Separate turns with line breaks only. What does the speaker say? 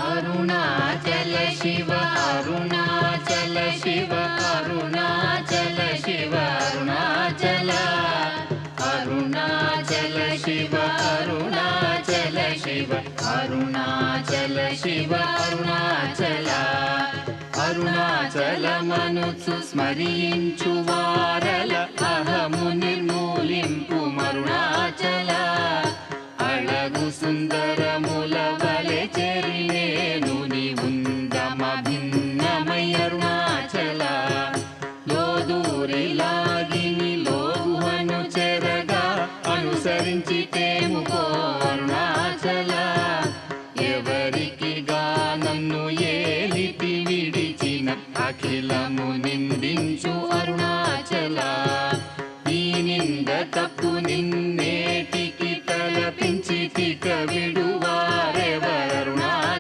అరుణాచల శివ అరుణాచల శివ అరుణాచల శివ అరుణాచల అరుణాచల శివ అరుణాచల శివ అరుణాచల శివ అరుణాచల అరుణాచలమనుచు స్మరించు వారల అహము నిర్మూలింపు మరుణాచల అళగు సుందరముల వలె చెరినేను నీవుందమ భిన్నమై అరుణాచల లోదూరి లాగిని లోగుహను చెరగా అనుసరించి తేముకో అరుణాచల ఎవరికి నన్ను ఏలితి విడిచిన అఖిలము నిందించు అరుణాచల ఈ నింద తప్పు నిన్నే